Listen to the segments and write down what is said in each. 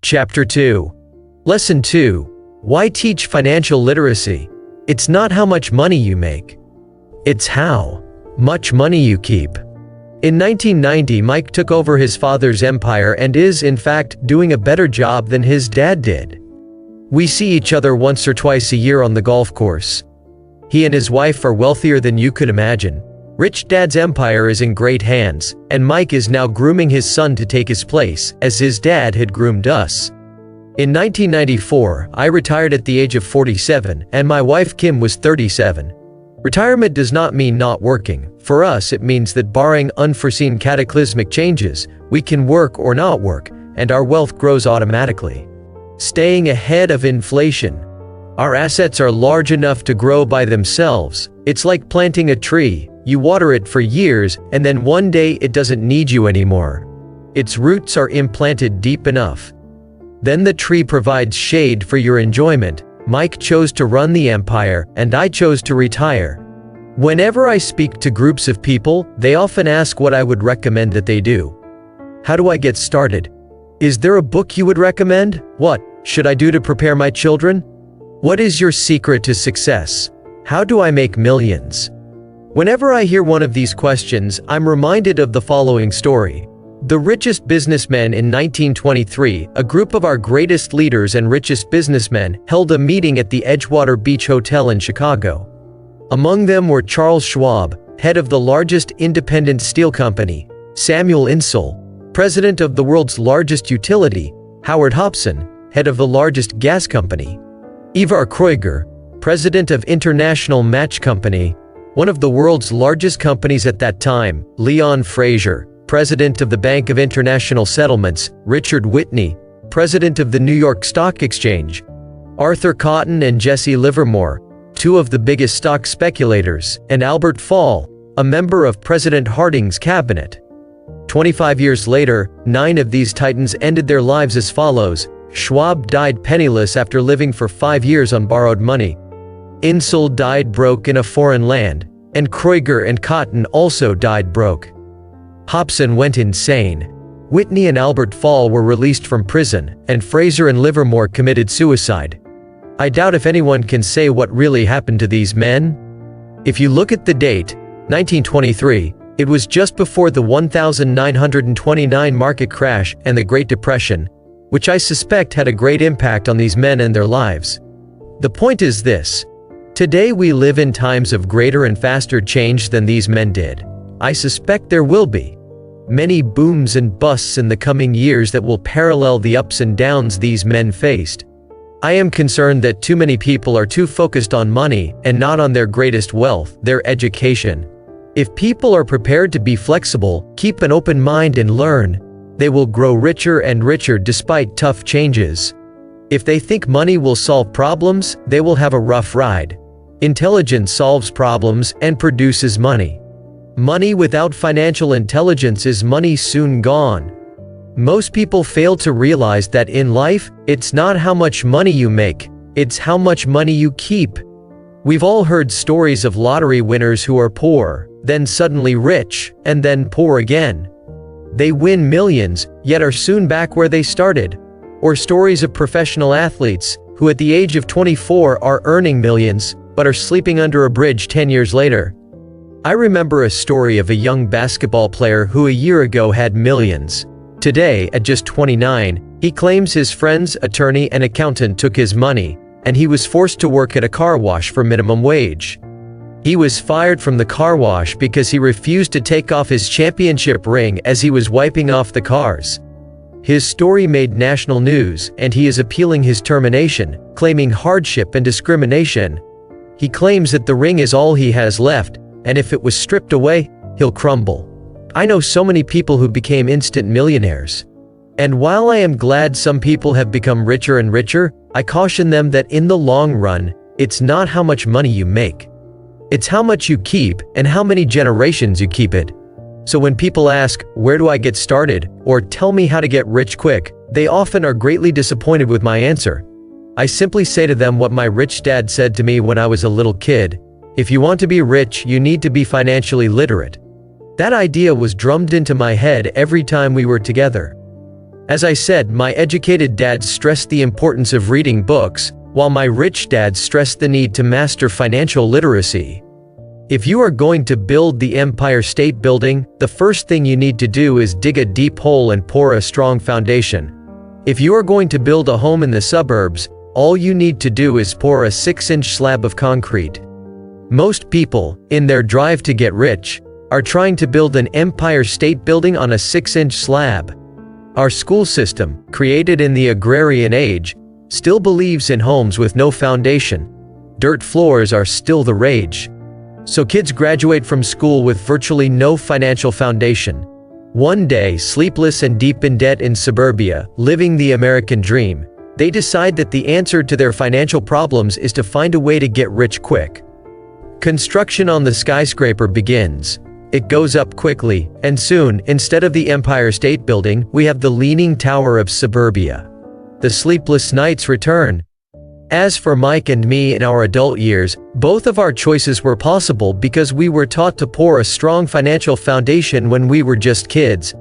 Chapter 2. Lesson 2. Why teach financial literacy? It's not how much money you make. It's how much money you keep. In 1990, Mike took over his father's empire and is, in fact, doing a better job than his dad did. We see each other once or twice a year on the golf course. He and his wife are wealthier than you could imagine. Rich Dad's empire is in great hands, and Mike is now grooming his son to take his place, as his dad had groomed us. In 1994, I retired at the age of 47, and my wife Kim was 37. Retirement does not mean not working. For us, it means that barring unforeseen cataclysmic changes, we can work or not work, and our wealth grows automatically. Staying ahead of inflation. Our assets are large enough to grow by themselves. It's like planting a tree. You water it for years, and then one day it doesn't need you anymore. Its roots are implanted deep enough. Then the tree provides shade for your enjoyment. Mike chose to run the empire, and I chose to retire. Whenever I speak to groups of people, they often ask what I would recommend that they do. How do I get started? Is there a book you would recommend? What should I do to prepare my children? What is your secret to success? How do I make millions? Whenever I hear one of these questions, I'm reminded of the following story. The richest businessmen in 1923, a group of our greatest leaders and richest businessmen, held a meeting at the Edgewater Beach Hotel in Chicago. Among them were Charles Schwab, head of the largest independent steel company; Samuel Insull, president of the world's largest utility; Howard Hobson, head of the largest gas company; Ivar Kreuger, president of International Match Company, one of the world's largest companies at that time; Leon Fraser, president of the Bank of International Settlements; Richard Whitney, president of the New York Stock Exchange; Arthur Cotton and Jesse Livermore, two of the biggest stock speculators; and Albert Fall, a member of President Harding's cabinet. 25 years later, 9 of these titans ended their lives as follows. Schwab died penniless after living for 5 years on borrowed money. Insull died broke in a foreign land, and Kreuger and Cotton also died broke. Hobson went insane. Whitney and Albert Fall were released from prison, and Fraser and Livermore committed suicide. I doubt if anyone can say what really happened to these men. If you look at the date, 1923, it was just before the 1929 market crash and the Great Depression, which I suspect had a great impact on these men and their lives. The point is this. Today we live in times of greater and faster change than these men did. I suspect there will be many booms and busts in the coming years that will parallel the ups and downs these men faced. I am concerned that too many people are too focused on money and not on their greatest wealth, their education. If people are prepared to be flexible, keep an open mind and learn, they will grow richer and richer despite tough changes. If they think money will solve problems, they will have a rough ride. Intelligence solves problems and produces money. Money without financial intelligence is money soon gone. Most people fail to realize that in life, it's not how much money you make, it's how much money you keep. We've all heard stories of lottery winners who are poor, then suddenly rich, and then poor again. They win millions, yet are soon back where they started. Or stories of professional athletes, who at the age of 24 are earning millions, but are sleeping under a bridge 10 years later. I remember a story of a young basketball player who a year ago had millions. Today, at just 29, he claims his friend's attorney and accountant took his money, and he was forced to work at a car wash for minimum wage. He was fired from the car wash because he refused to take off his championship ring as he was wiping off the cars. His story made national news, and he is appealing his termination, claiming hardship and discrimination. He claims that the ring is all he has left, and if it was stripped away, he'll crumble. I know so many people who became instant millionaires. And while I am glad some people have become richer and richer, I caution them that in the long run, it's not how much money you make. It's how much you keep and how many generations you keep it. So when people ask, where do I get started, or tell me how to get rich quick, they often are greatly disappointed with my answer. I simply say to them what my rich dad said to me when I was a little kid. If you want to be rich, you need to be financially literate. That idea was drummed into my head every time we were together. As I said, my educated dad stressed the importance of reading books, while my rich dad stressed the need to master financial literacy. If you are going to build the Empire State Building, the first thing you need to do is dig a deep hole and pour a strong foundation. If you are going to build a home in the suburbs, all you need to do is pour a 6-inch slab of concrete. Most people, in their drive to get rich, are trying to build an Empire State Building on a 6-inch slab. Our school system, created in the agrarian age, still believes in homes with no foundation. Dirt floors are still the rage. So kids graduate from school with virtually no financial foundation. One day, sleepless and deep in debt in suburbia, living the American dream, they decide that the answer to their financial problems is to find a way to get rich quick. Construction on the skyscraper begins. It goes up quickly, and soon, instead of the Empire State Building, we have the Leaning Tower of suburbia. The sleepless nights return. As for Mike and me in our adult years, both of our choices were possible because we were taught to pour a strong financial foundation when we were just kids.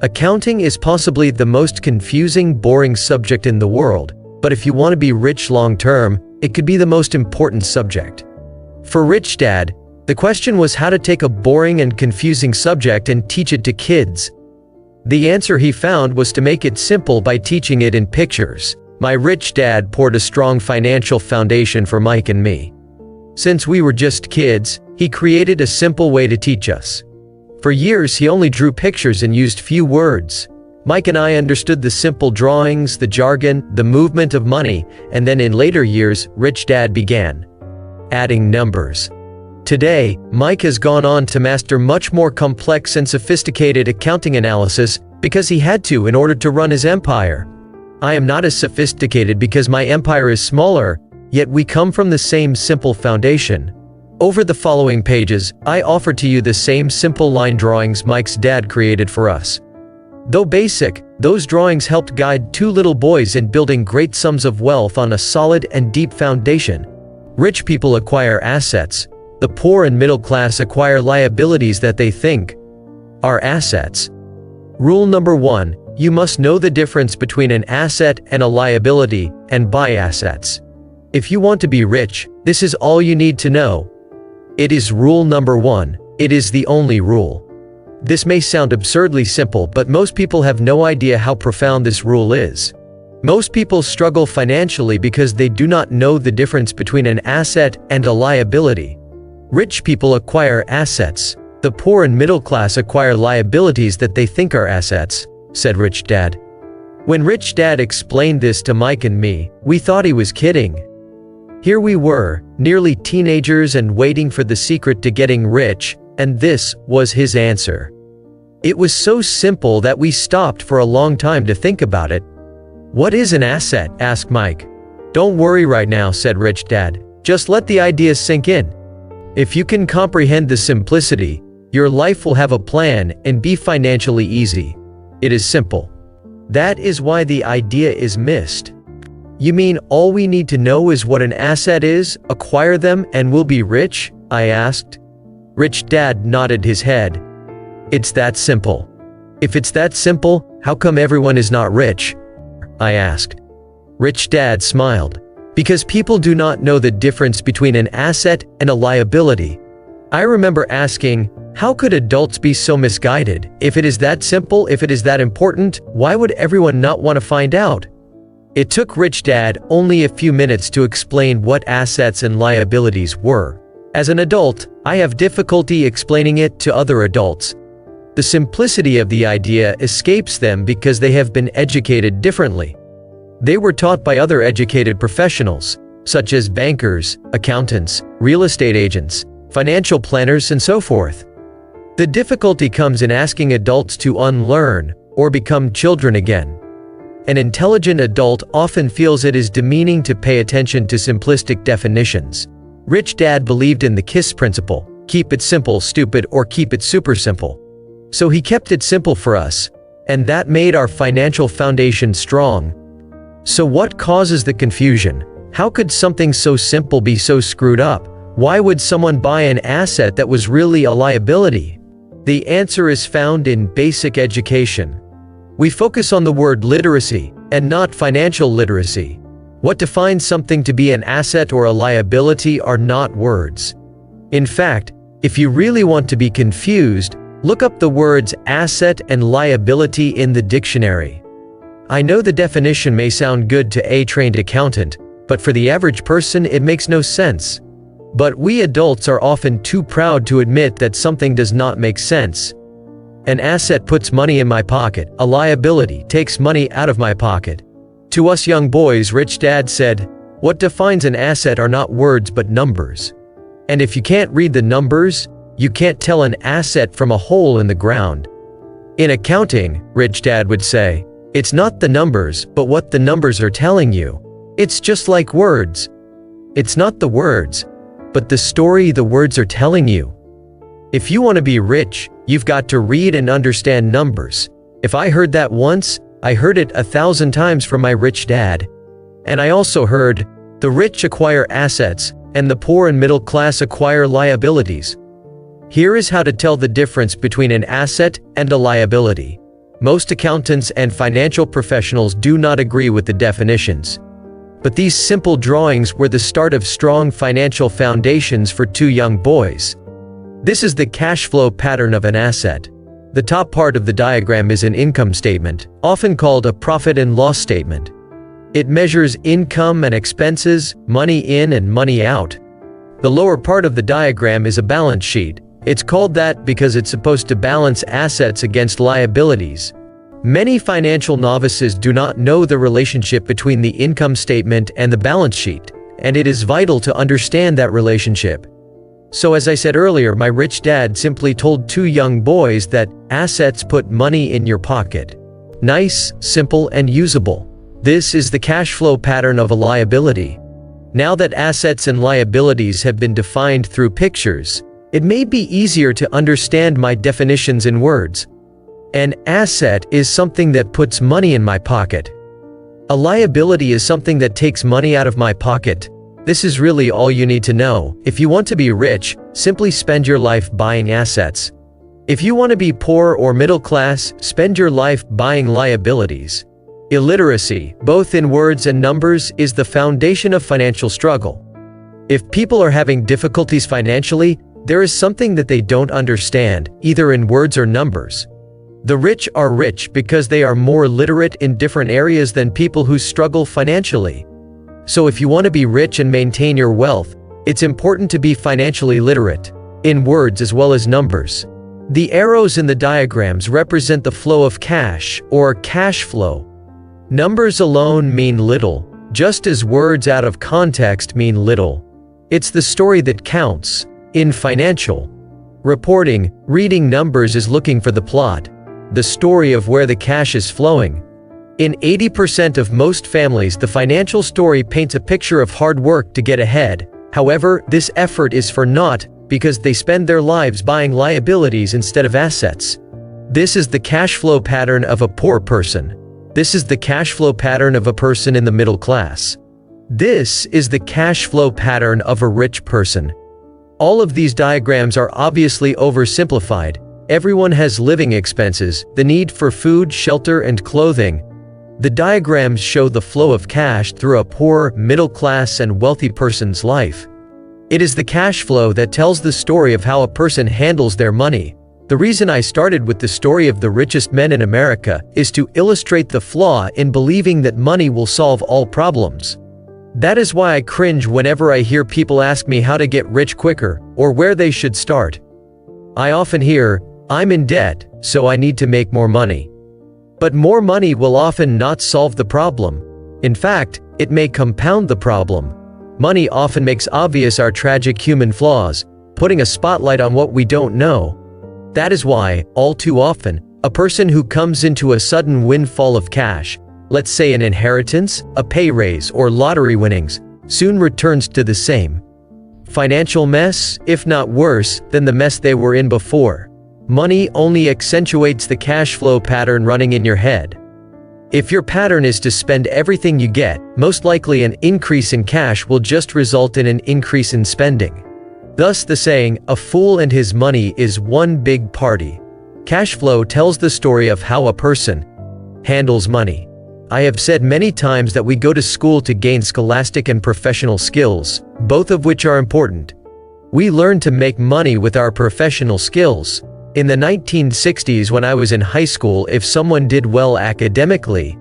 Accounting is possibly the most confusing, boring subject in the world, but if you want to be rich long term, it could be the most important subject. For Rich Dad, the question was how to take a boring and confusing subject and teach it to kids. The answer he found was to make it simple by teaching it in pictures. My rich dad poured a strong financial foundation for Mike and me. Since we were just kids, he created a simple way to teach us. For years he only drew pictures and used few words. Mike and I understood the simple drawings, the jargon, the movement of money, and then in later years, Rich Dad began adding numbers. Today, Mike has gone on to master much more complex and sophisticated accounting analysis because he had to in order to run his empire. I am not as sophisticated because my empire is smaller, yet we come from the same simple foundation. Over the following pages, I offer to you the same simple line drawings Mike's dad created for us. Though basic, those drawings helped guide two little boys in building great sums of wealth on a solid and deep foundation. Rich people acquire assets. The poor and middle class acquire liabilities that they think are assets. Rule number 1. You must know the difference between an asset and a liability, and buy assets. If you want to be rich, this is all you need to know. It is rule number 1. It is the only rule. This may sound absurdly simple, but most people have no idea how profound this rule is. Most people struggle financially because they do not know the difference between an asset and a liability. Rich people acquire assets. The poor and middle class acquire liabilities that they think are assets, said Rich Dad. When Rich Dad explained this to Mike and me, we thought he was kidding. Here we were, nearly teenagers and waiting for the secret to getting rich, and this was his answer. It was so simple that we stopped for a long time to think about it. "What is an asset?" asked Mike. "Don't worry right now," said Rich Dad. "Just let the ideas sink in. If you can comprehend the simplicity, your life will have a plan and be financially easy. It is simple." That is why the idea is missed. "You mean all we need to know is what an asset is, acquire them, and we'll be rich?" I asked. Rich Dad nodded his head. "It's that simple." "If it's that simple, how come everyone is not rich?" I asked. Rich Dad smiled. "Because people do not know the difference between an asset and a liability." I remember asking, how could adults be so misguided? If it is that simple, if it is that important, why would everyone not want to find out? It took Rich Dad only a few minutes to explain what assets and liabilities were. As an adult, I have difficulty explaining it to other adults. The simplicity of the idea escapes them because they have been educated differently. They were taught by other educated professionals, such as bankers, accountants, real estate agents, financial planners, and so forth. The difficulty comes in asking adults to unlearn or become children again. An intelligent adult often feels it is demeaning to pay attention to simplistic definitions. Rich Dad believed in the KISS principle: keep it simple, stupid, or keep it super simple. So he kept it simple for us, and that made our financial foundation strong. So what causes the confusion? How could something so simple be so screwed up? Why would someone buy an asset that was really a liability? The answer is found in basic education. We focus on the word literacy, and not financial literacy. What defines something to be an asset or a liability are not words. In fact, if you really want to be confused, look up the words asset and liability in the dictionary. I know the definition may sound good to a trained accountant, but for the average person it makes no sense. But we adults are often too proud to admit that something does not make sense. An asset puts money in my pocket, a liability takes money out of my pocket. To us young boys, Rich Dad said, "What defines an asset are not words but numbers. And if you can't read the numbers, you can't tell an asset from a hole in the ground." In accounting, Rich Dad would say, "It's not the numbers, but what the numbers are telling you. It's just like words. It's not the words, but the story the words are telling you." If you want to be rich, you've got to read and understand numbers. If I heard that once, I heard it 1,000 times from my rich dad. And I also heard, the rich acquire assets, and the poor and middle class acquire liabilities. Here is how to tell the difference between an asset and a liability. Most accountants and financial professionals do not agree with the definitions. But these simple drawings were the start of strong financial foundations for two young boys. This is the cash flow pattern of an asset. The top part of the diagram is an income statement, often called a profit and loss statement. It measures income and expenses, money in and money out. The lower part of the diagram is a balance sheet. It's called that because it's supposed to balance assets against liabilities. Many financial novices do not know the relationship between the income statement and the balance sheet, and it is vital to understand that relationship. So as I said earlier, my rich dad simply told two young boys that assets put money in your pocket. Nice, simple, and usable. This is the cash flow pattern of a liability. Now that assets and liabilities have been defined through pictures, it may be easier to understand my definitions in words. An asset is something that puts money in my pocket. A liability is something that takes money out of my pocket. This is really all you need to know. If you want to be rich, simply spend your life buying assets. If you want to be poor or middle class, spend your life buying liabilities. Illiteracy, both in words and numbers, is the foundation of financial struggle. If people are having difficulties financially, there is something that they don't understand, either in words or numbers. The rich are rich because they are more literate in different areas than people who struggle financially. So if you want to be rich and maintain your wealth, it's important to be financially literate, in words as well as numbers. The arrows in the diagrams represent the flow of cash, or cash flow. Numbers alone mean little, just as words out of context mean little. It's the story that counts. In financial reporting, reading numbers is looking for the plot, the story of where the cash is flowing. In 80% of most families, the financial story paints a picture of hard work to get ahead. However, this effort is for naught because they spend their lives buying liabilities instead of assets. This is the cash flow pattern of a poor person. This is the cash flow pattern of a person in the middle class. This is the cash flow pattern of a rich person. All of these diagrams are obviously oversimplified. Everyone has living expenses, the need for food, shelter, and clothing. The diagrams show the flow of cash through a poor, middle class, and wealthy person's life. It is the cash flow that tells the story of how a person handles their money. The reason I started with the story of the richest men in America is to illustrate the flaw in believing that money will solve all problems. That is why I cringe whenever I hear people ask me how to get rich quicker, or where they should start. I often hear, "I'm in debt, so I need to make more money." But more money will often not solve the problem. In fact, it may compound the problem. Money often makes obvious our tragic human flaws, putting a spotlight on what we don't know. That is why, all too often, a person who comes into a sudden windfall of cash, let's say an inheritance, a pay raise, or lottery winnings, soon returns to the same financial mess, if not worse, than the mess they were in before. Money only accentuates the cash flow pattern running in your head. If your pattern is to spend everything you get, most likely an increase in cash will just result in an increase in spending. Thus the saying, "A fool and his money is one big party." Cash flow tells the story of how a person handles money. I have said many times that we go to school to gain scholastic and professional skills, both of which are important. We learn to make money with our professional skills. In the 1960s, when I was in high school, if someone did well academically,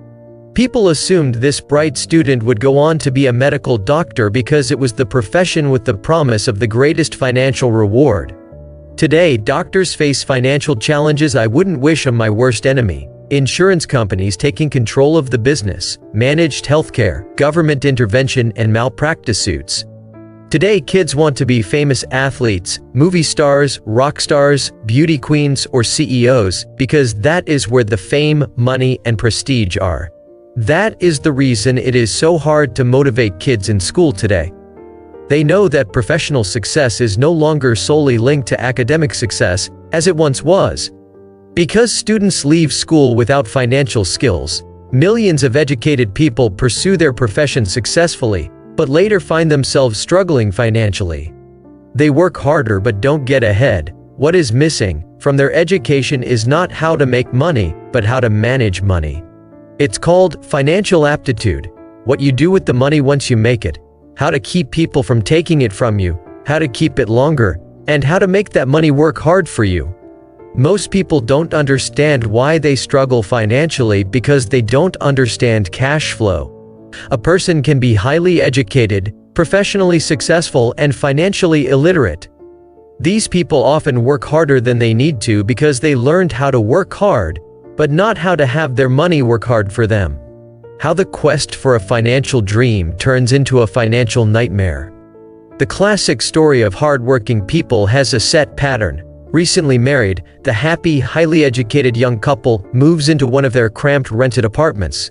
people assumed this bright student would go on to be a medical doctor because it was the profession with the promise of the greatest financial reward. Today, doctors face financial challenges I wouldn't wish on my worst enemy. Insurance companies taking control of the business, managed healthcare, government intervention, and malpractice suits. Today, kids want to be famous athletes, movie stars, rock stars, beauty queens, or CEOs because that is where the fame, money, and prestige are. That is the reason it is so hard to motivate kids in school today. They know that professional success is no longer solely linked to academic success, as it once was. Because students leave school without financial skills, millions of educated people pursue their profession successfully, but later find themselves struggling financially. They work harder but don't get ahead. What is missing from their education is not how to make money, but how to manage money. It's called financial aptitude, what you do with the money once you make it, how to keep people from taking it from you, how to keep it longer, and how to make that money work hard for you. Most people don't understand why they struggle financially because they don't understand cash flow. A person can be highly educated, professionally successful, and financially illiterate. These people often work harder than they need to because they learned how to work hard, but not how to have their money work hard for them. How the quest for a financial dream turns into a financial nightmare. The classic story of hardworking people has a set pattern. Recently married, the happy, highly educated young couple moves into one of their cramped rented apartments.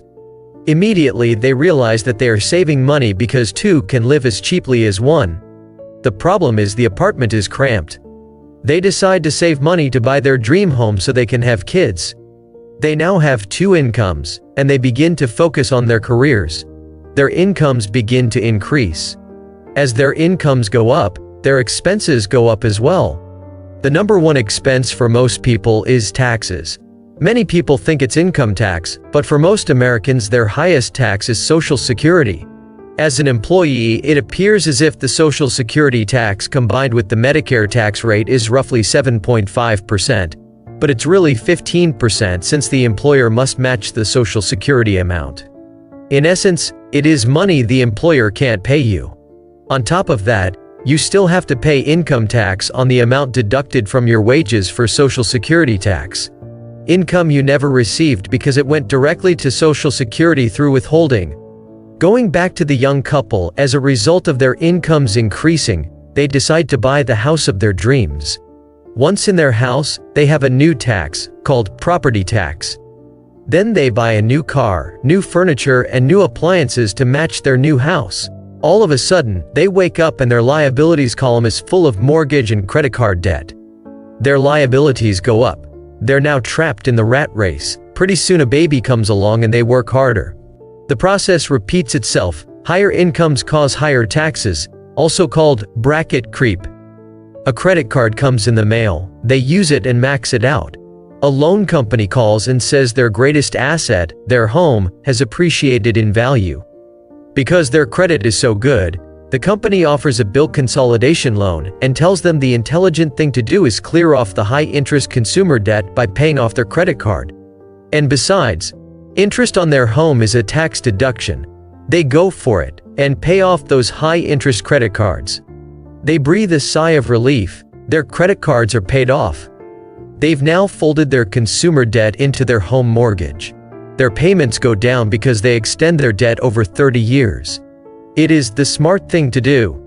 Immediately, they realize that they are saving money because two can live as cheaply as one. The problem is the apartment is cramped. They decide to save money to buy their dream home so they can have kids. They now have two incomes, and they begin to focus on their careers. Their incomes begin to increase. As their incomes go up, their expenses go up as well. The number one expense for most people is taxes. Many people think it's income tax, but for most Americans, their highest tax is Social Security. As an employee, it appears as if the Social Security tax combined with the Medicare tax rate is roughly 7.5%. But it's really 15% since the employer must match the Social Security amount. In essence, it is money the employer can't pay you. On top of that, you still have to pay income tax on the amount deducted from your wages for Social Security tax. Income you never received because it went directly to Social Security through withholding. Going back to the young couple, as a result of their incomes increasing, they decide to buy the house of their dreams. Once in their house, they have a new tax, called property tax. Then they buy a new car, new furniture, and new appliances to match their new house. All of a sudden, they wake up and their liabilities column is full of mortgage and credit card debt. Their liabilities go up. They're now trapped in the rat race. Pretty soon a baby comes along and they work harder. The process repeats itself. Higher incomes cause higher taxes, also called bracket creep. A credit card comes in the mail. They use it and max it out. A loan company calls and says their greatest asset, their home, has appreciated in value. Because their credit is so good, the company offers a bill consolidation loan and tells them the intelligent thing to do is clear off the high-interest consumer debt by paying off their credit card. And besides, interest on their home is a tax deduction. They go for it and pay off those high-interest credit cards. They breathe a sigh of relief. Their credit cards are paid off. They've now folded their consumer debt into their home mortgage. Their payments go down because they extend their debt over 30 years. It is the smart thing to do.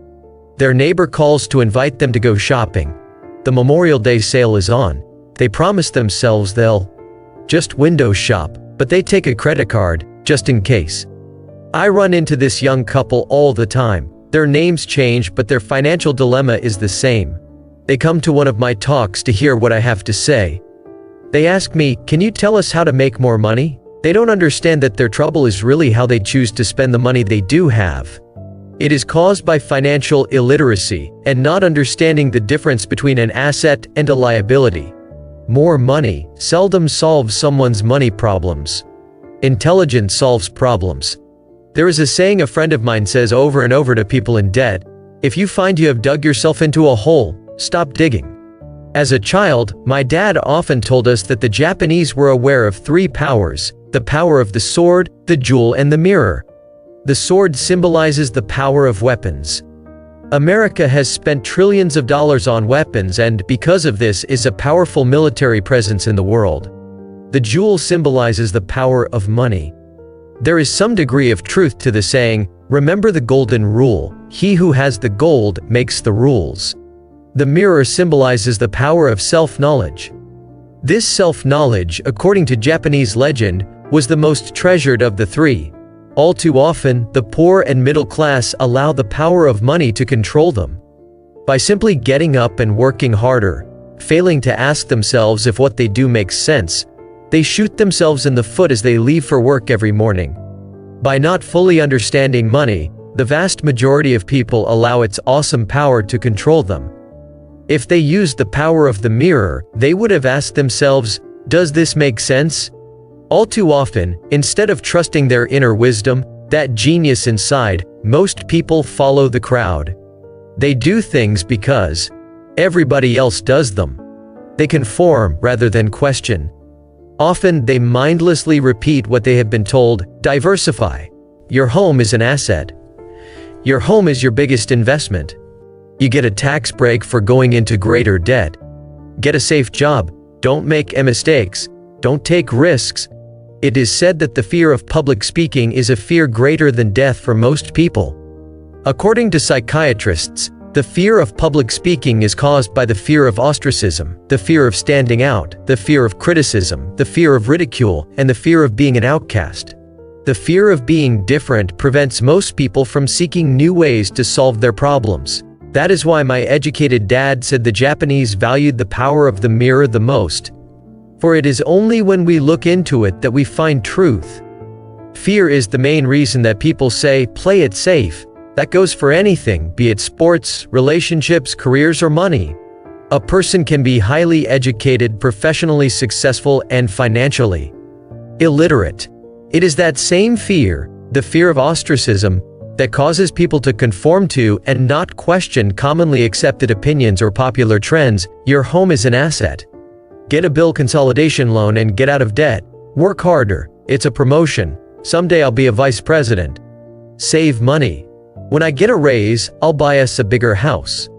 Their neighbor calls to invite them to go shopping. The Memorial Day sale is on. They promise themselves they'll just window shop, but they take a credit card, just in case. I run into this young couple all the time. Their names change, but their financial dilemma is the same. They come to one of my talks to hear what I have to say. They ask me, "Can you tell us how to make more money?" They don't understand that their trouble is really how they choose to spend the money they do have. It is caused by financial illiteracy and not understanding the difference between an asset and a liability. More money seldom solves someone's money problems. Intelligence solves problems. There is a saying a friend of mine says over and over to people in debt: if you find you have dug yourself into a hole, stop digging. As a child, my dad often told us that the Japanese were aware of three powers: the power of the sword, the jewel, and the mirror. The sword symbolizes the power of weapons. America has spent trillions of dollars on weapons and, because of this, is a powerful military presence in the world. The jewel symbolizes the power of money. There is some degree of truth to the saying, remember the golden rule: he who has the gold makes the rules. The mirror symbolizes the power of self-knowledge. This self-knowledge, according to Japanese legend, was the most treasured of the three. All too often, the poor and middle class allow the power of money to control them. By simply getting up and working harder, failing to ask themselves if what they do makes sense, they shoot themselves in the foot as they leave for work every morning. By not fully understanding money, the vast majority of people allow its awesome power to control them. If they used the power of the mirror, they would have asked themselves, does this make sense? All too often, instead of trusting their inner wisdom, that genius inside, most people follow the crowd. They do things because everybody else does them. They conform rather than question. Often, they mindlessly repeat what they have been told: diversify. Your home is an asset. Your home is your biggest investment. You get a tax break for going into greater debt. Get a safe job. Don't make mistakes. Don't take risks. It is said that the fear of public speaking is a fear greater than death for most people. According to psychiatrists, the fear of public speaking is caused by the fear of ostracism, the fear of standing out, the fear of criticism, the fear of ridicule, and the fear of being an outcast. The fear of being different prevents most people from seeking new ways to solve their problems. That is why my educated dad said the Japanese valued the power of the mirror the most. For it is only when we look into it that we find truth. Fear is the main reason that people say, play it safe. That goes for anything, be it sports, relationships, careers, or money. A person can be highly educated, professionally successful, and financially illiterate. It is that same fear, the fear of ostracism, that causes people to conform to and not question commonly accepted opinions or popular trends. Your home is an asset. Get a bill consolidation loan and get out of debt. Work harder. It's a promotion. Someday I'll be a vice president. Save money. When I get a raise, I'll buy us a bigger house.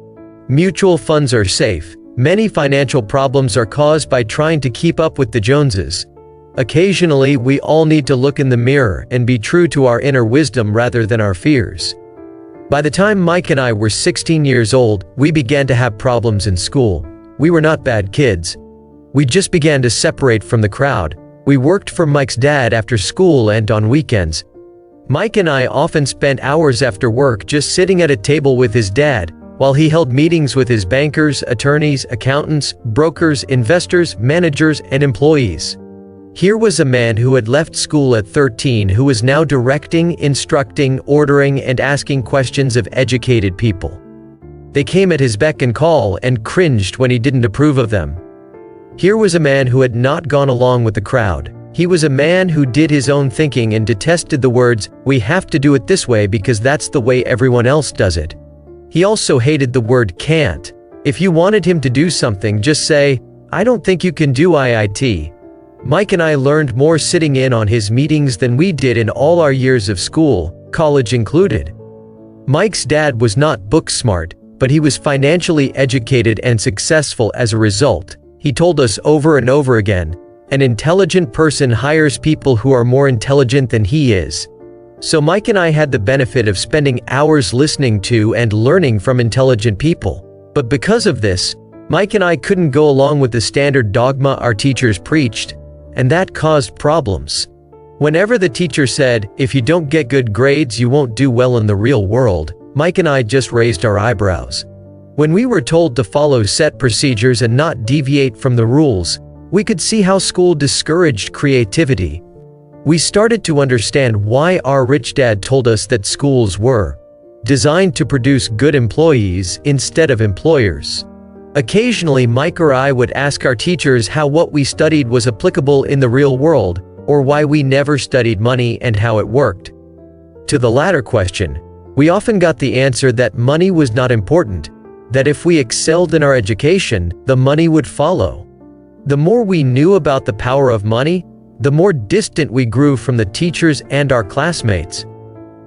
Mutual funds are safe. Many financial problems are caused by trying to keep up with the Joneses. Occasionally, we all need to look in the mirror and be true to our inner wisdom rather than our fears. By the time Mike and I were 16 years old, we began to have problems in school. We were not bad kids. We just began to separate from the crowd. We worked for Mike's dad after school and on weekends. Mike and I often spent hours after work just sitting at a table with his dad, while he held meetings with his bankers, attorneys, accountants, brokers, investors, managers, and employees. Here was a man who had left school at 13 who was now directing, instructing, ordering, and asking questions of educated people. They came at his beck and call and cringed when he didn't approve of them. Here was a man who had not gone along with the crowd. He was a man who did his own thinking and detested the words, "We have to do it this way because that's the way everyone else does it." He also hated the word can't. If you wanted him to do something, just say, "I don't think you can do it." Mike and I learned more sitting in on his meetings than we did in all our years of school, college included. Mike's dad was not book smart, but he was financially educated and successful as a result. He told us over and over again, an intelligent person hires people who are more intelligent than he is. So Mike and I had the benefit of spending hours listening to and learning from intelligent people. But because of this, Mike and I couldn't go along with the standard dogma our teachers preached, and that caused problems. Whenever the teacher said, "If you don't get good grades, you won't do well in the real world," Mike and I just raised our eyebrows. When we were told to follow set procedures and not deviate from the rules, we could see how school discouraged creativity. We started to understand why our rich dad told us that schools were designed to produce good employees instead of employers. Occasionally, Mike or I would ask our teachers how what we studied was applicable in the real world, or why we never studied money and how it worked. To the latter question, we often got the answer that money was not important, that if we excelled in our education, the money would follow. The more we knew about the power of money, the more distant we grew from the teachers and our classmates.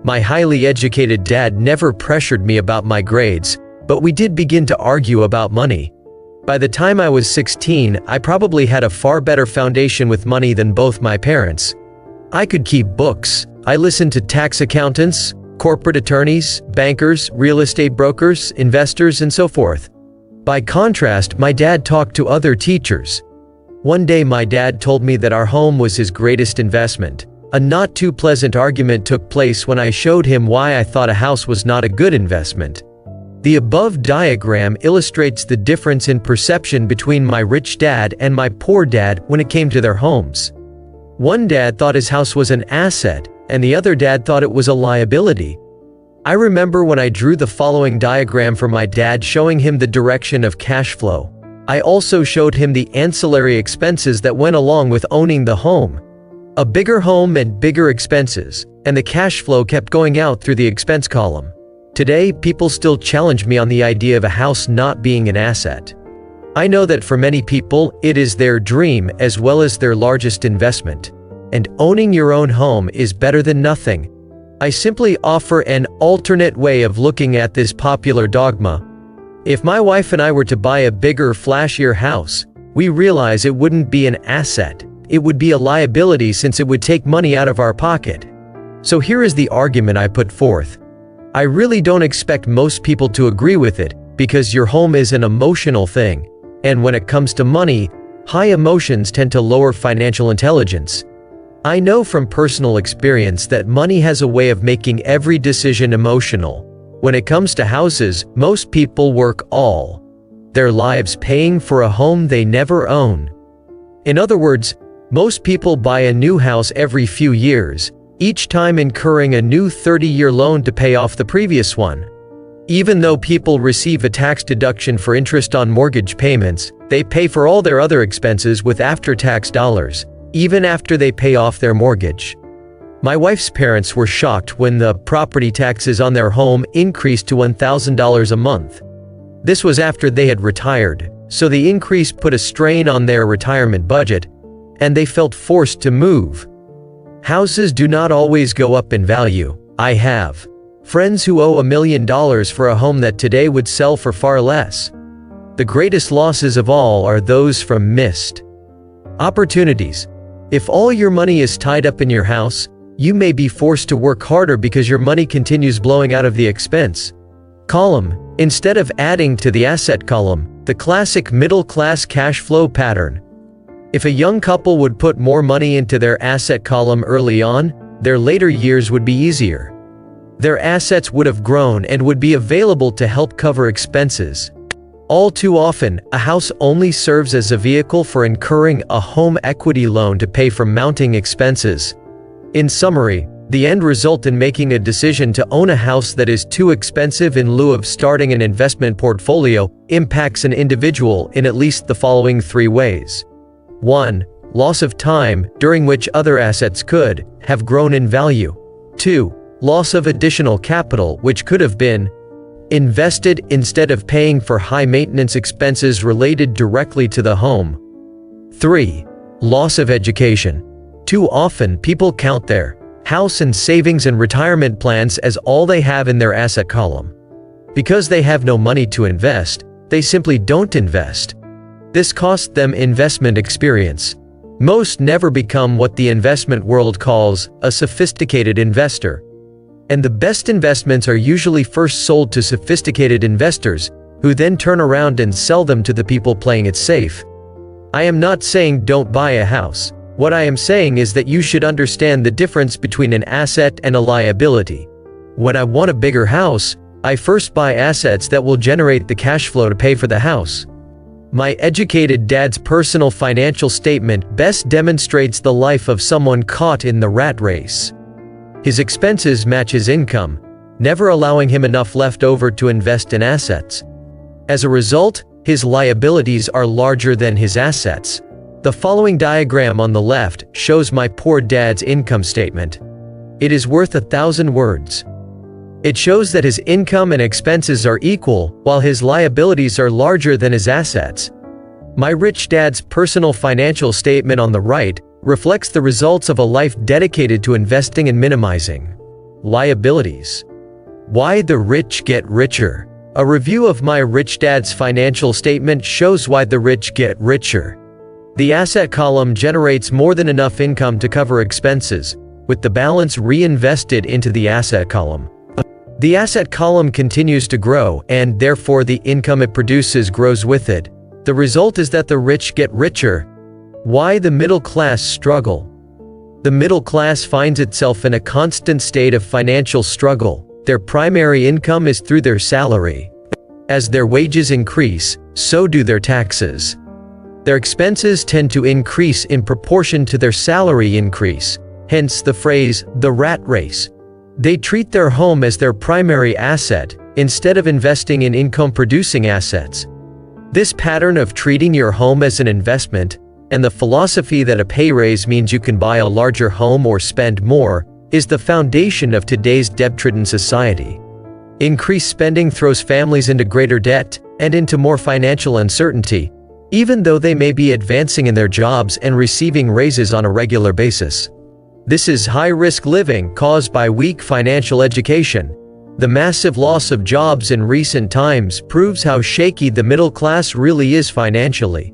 My highly educated dad never pressured me about my grades, but we did begin to argue about money. By the time I was 16, I probably had a far better foundation with money than both my parents. I could keep books. I listened to tax accountants, corporate attorneys, bankers, real estate brokers, investors, and so forth. By contrast, my dad talked to other teachers. One day my dad told me that our home was his greatest investment. A not too pleasant argument took place when I showed him why I thought a house was not a good investment. The above diagram illustrates the difference in perception between my rich dad and my poor dad when it came to their homes. One dad thought his house was an asset, and the other dad thought it was a liability. I remember when I drew the following diagram for my dad showing him the direction of cash flow. I also showed him the ancillary expenses that went along with owning the home. A bigger home meant bigger expenses, and the cash flow kept going out through the expense column. Today, people still challenge me on the idea of a house not being an asset. I know that for many people, it is their dream as well as their largest investment. And owning your own home is better than nothing. I simply offer an alternate way of looking at this popular dogma. If my wife and I were to buy a bigger, flashier house, we realize it wouldn't be an asset. It would be a liability since it would take money out of our pocket. So here is the argument I put forth. I really don't expect most people to agree with it, because your home is an emotional thing, and when it comes to money, high emotions tend to lower financial intelligence. I know from personal experience that money has a way of making every decision emotional. When it comes to houses, most people work all their lives paying for a home they never own. In other words, most people buy a new house every few years, each time incurring a new 30-year loan to pay off the previous one. Even though people receive a tax deduction for interest on mortgage payments, they pay for all their other expenses with after-tax dollars, even after they pay off their mortgage. My wife's parents were shocked when the property taxes on their home increased to $1,000 a month. This was after they had retired, so the increase put a strain on their retirement budget, and they felt forced to move. Houses do not always go up in value. I have friends who owe $1 million for a home that today would sell for far less. The greatest losses of all are those from missed opportunities. If all your money is tied up in your house, you may be forced to work harder because your money continues blowing out of the expense column, instead of adding to the asset column, the classic middle-class cash flow pattern. If a young couple would put more money into their asset column early on, their later years would be easier. Their assets would have grown and would be available to help cover expenses. All too often, a house only serves as a vehicle for incurring a home equity loan to pay for mounting expenses. In summary, the end result in making a decision to own a house that is too expensive in lieu of starting an investment portfolio impacts an individual in at least the following 3 ways. 1. Loss of time, during which other assets could have grown in value. 2. Loss of additional capital, which could have been invested instead of paying for high-maintenance expenses related directly to the home. 3. Loss of education. Too often, people count their house and savings and retirement plans as all they have in their asset column. Because they have no money to invest, they simply don't invest. This costs them investment experience. Most never become what the investment world calls a sophisticated investor. And the best investments are usually first sold to sophisticated investors, who then turn around and sell them to the people playing it safe. I am not saying don't buy a house. What I am saying is that you should understand the difference between an asset and a liability. When I want a bigger house, I first buy assets that will generate the cash flow to pay for the house. My educated dad's personal financial statement best demonstrates the life of someone caught in the rat race. His expenses match his income, never allowing him enough left over to invest in assets. As a result, his liabilities are larger than his assets. The following diagram on the left shows my poor dad's income statement. It is worth 1,000 words. It shows that his income and expenses are equal, while his liabilities are larger than his assets. My rich dad's personal financial statement on the right reflects the results of a life dedicated to investing and minimizing liabilities. Why the rich get richer. A review of my rich dad's financial statement shows why the rich get richer. The asset column generates more than enough income to cover expenses, with the balance reinvested into the asset column. The asset column continues to grow, and therefore the income it produces grows with it. The result is that the rich get richer. Why the middle class struggle. The middle class finds itself in a constant state of financial struggle. Their primary income is through their salary. As their wages increase, so do their taxes. Their expenses tend to increase in proportion to their salary increase, hence the phrase, the rat race. They treat their home as their primary asset, instead of investing in income-producing assets. This pattern of treating your home as an investment, and the philosophy that a pay raise means you can buy a larger home or spend more, is the foundation of today's debt-ridden society. Increased spending throws families into greater debt, and into more financial uncertainty, even though they may be advancing in their jobs and receiving raises on a regular basis. This is high-risk living caused by weak financial education. The massive loss of jobs in recent times proves how shaky the middle class really is financially.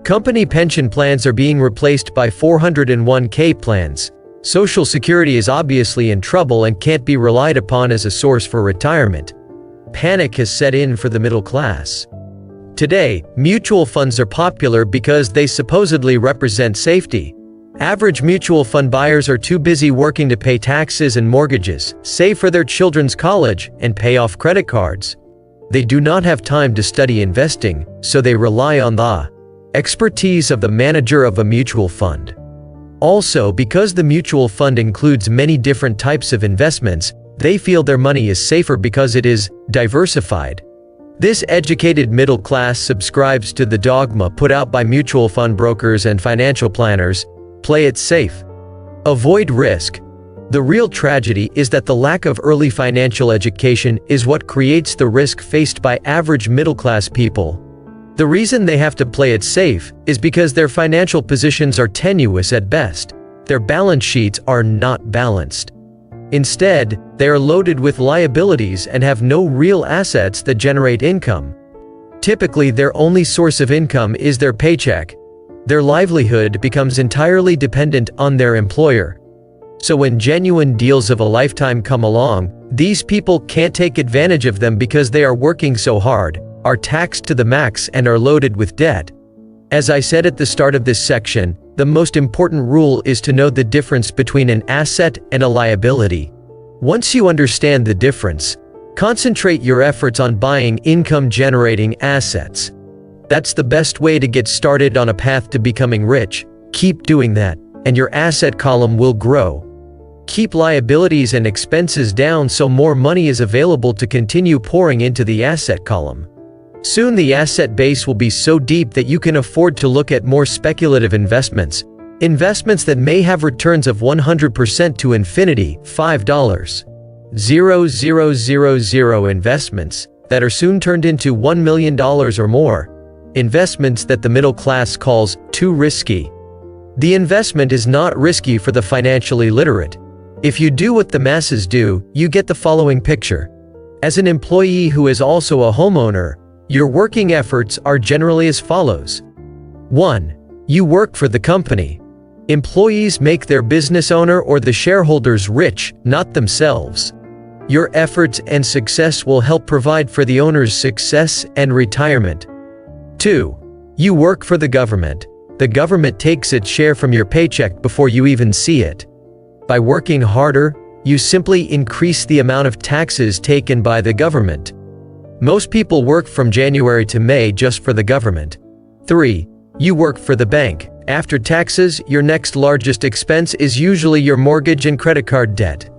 Company pension plans are being replaced by 401k plans. Social Security is obviously in trouble and can't be relied upon as a source for retirement. Panic has set in for the middle class. Today, mutual funds are popular because they supposedly represent safety. Average mutual fund buyers are too busy working to pay taxes and mortgages, save for their children's college, and pay off credit cards. They do not have time to study investing, so they rely on the expertise of the manager of a mutual fund. Also, because the mutual fund includes many different types of investments, they feel their money is safer because it is diversified. This educated middle class subscribes to the dogma put out by mutual fund brokers and financial planners: play it safe. Avoid risk. The real tragedy is that the lack of early financial education is what creates the risk faced by average middle class people. The reason they have to play it safe is because their financial positions are tenuous at best. Their balance sheets are not balanced. Instead, they are loaded with liabilities and have no real assets that generate income. Typically, their only source of income is their paycheck. Their livelihood becomes entirely dependent on their employer. So when genuine deals of a lifetime come along, these people can't take advantage of them because they are working so hard, are taxed to the max, and are loaded with debt. As I said at the start of this section, the most important rule is to know the difference between an asset and a liability. Once you understand the difference, concentrate your efforts on buying income-generating assets. That's the best way to get started on a path to becoming rich. Keep doing that, and your asset column will grow. Keep liabilities and expenses down so more money is available to continue pouring into the asset column. Soon the asset base will be so deep that you can afford to look at more speculative investments. Investments that may have returns of 100% to infinity, $5,000 investments that are soon turned into $1 million or more. Investments that the middle class calls too risky. The investment is not risky for the financially literate. If you do what the masses do, you get the following picture. As an employee who is also a homeowner, your working efforts are generally as follows. 1. You work for the company. Employees make their business owner or the shareholders rich, not themselves. Your efforts and success will help provide for the owner's success and retirement. 2. You work for the government. The government takes its share from your paycheck before you even see it. By working harder, you simply increase the amount of taxes taken by the government. Most people work from January to May just for the government. 3. You work for the bank. After taxes, your next largest expense is usually your mortgage and credit card debt.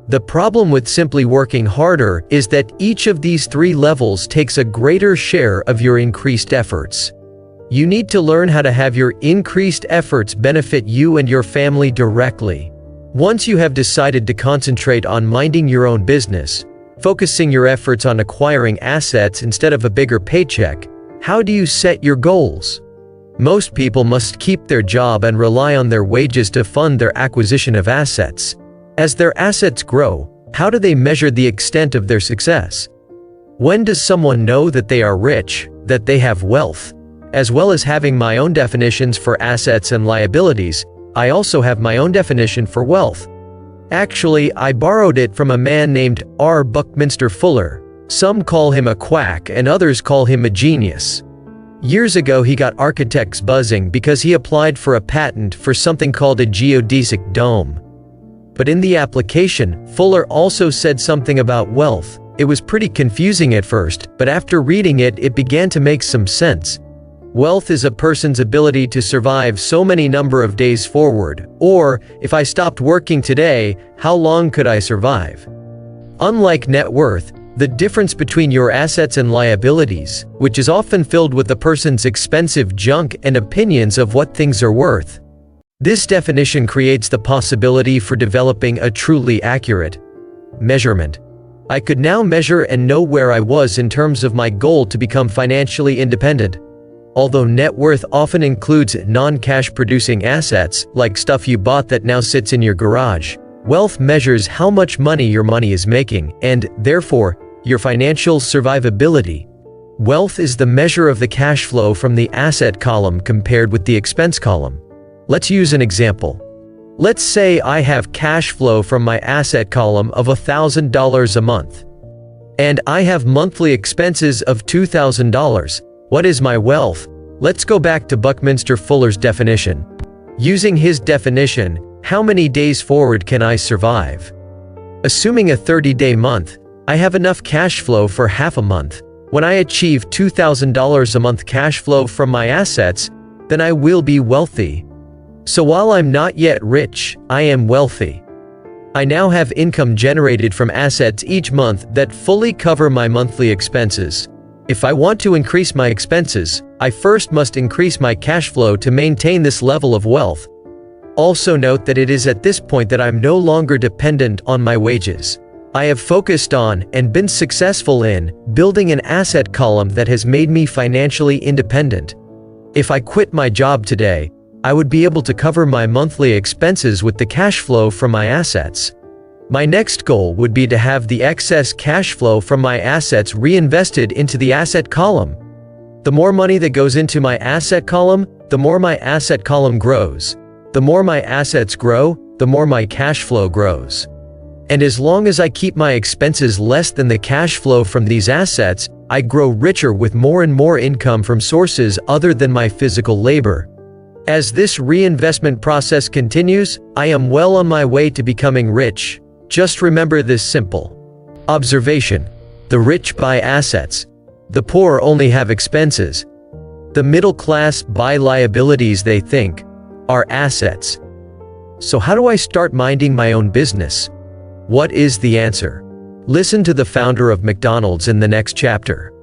The problem with simply working harder is that each of these three levels takes a greater share of your increased efforts. You need to learn how to have your increased efforts benefit you and your family directly. Once you have decided to concentrate on minding your own business, focusing your efforts on acquiring assets instead of a bigger paycheck, how do you set your goals? Most people must keep their job and rely on their wages to fund their acquisition of assets. As their assets grow, how do they measure the extent of their success? When does someone know that they are rich, that they have wealth? As well as having my own definitions for assets and liabilities, I also have my own definition for wealth. Actually, I borrowed it from a man named R. Buckminster Fuller. Some call him a quack and others call him a genius. Years ago he got architects buzzing because he applied for a patent for something called a geodesic dome. But in the application, Fuller also said something about wealth. It was pretty confusing at first, but after reading it, it began to make some sense. Wealth is a person's ability to survive so many number of days forward, or, if I stopped working today, how long could I survive? Unlike net worth, the difference between your assets and liabilities, which is often filled with the person's expensive junk and opinions of what things are worth. This definition creates the possibility for developing a truly accurate measurement. I could now measure and know where I was in terms of my goal to become financially independent. Although net worth often includes non-cash producing assets, like stuff you bought that now sits in your garage, wealth measures how much money your money is making, and, therefore, your financial survivability. Wealth is the measure of the cash flow from the asset column compared with the expense column. Let's use an example. Let's say I have cash flow from my asset column of $1,000 a month. And I have monthly expenses of $2,000. What is my wealth? Let's go back to Buckminster Fuller's definition. Using his definition, how many days forward can I survive? Assuming a 30-day month, I have enough cash flow for half a month. When I achieve $2,000 a month cash flow from my assets, then I will be wealthy. So while I'm not yet rich, I am wealthy. I now have income generated from assets each month that fully cover my monthly expenses. If I want to increase my expenses, I first must increase my cash flow to maintain this level of wealth. Also note that it is at this point that I'm no longer dependent on my wages. I have focused on, and been successful in, building an asset column that has made me financially independent. If I quit my job today, I would be able to cover my monthly expenses with the cash flow from my assets. My next goal would be to have the excess cash flow from my assets reinvested into the asset column. The more money that goes into my asset column, the more my asset column grows. The more my assets grow, the more my cash flow grows. And as long as I keep my expenses less than the cash flow from these assets, I grow richer with more and more income from sources other than my physical labor. As this reinvestment process continues, I am well on my way to becoming rich. Just remember this simple observation. The rich buy assets. The poor only have expenses. The middle class buy liabilities they think are assets. So how do I start minding my own business? What is the answer? Listen to the founder of McDonald's in the next chapter.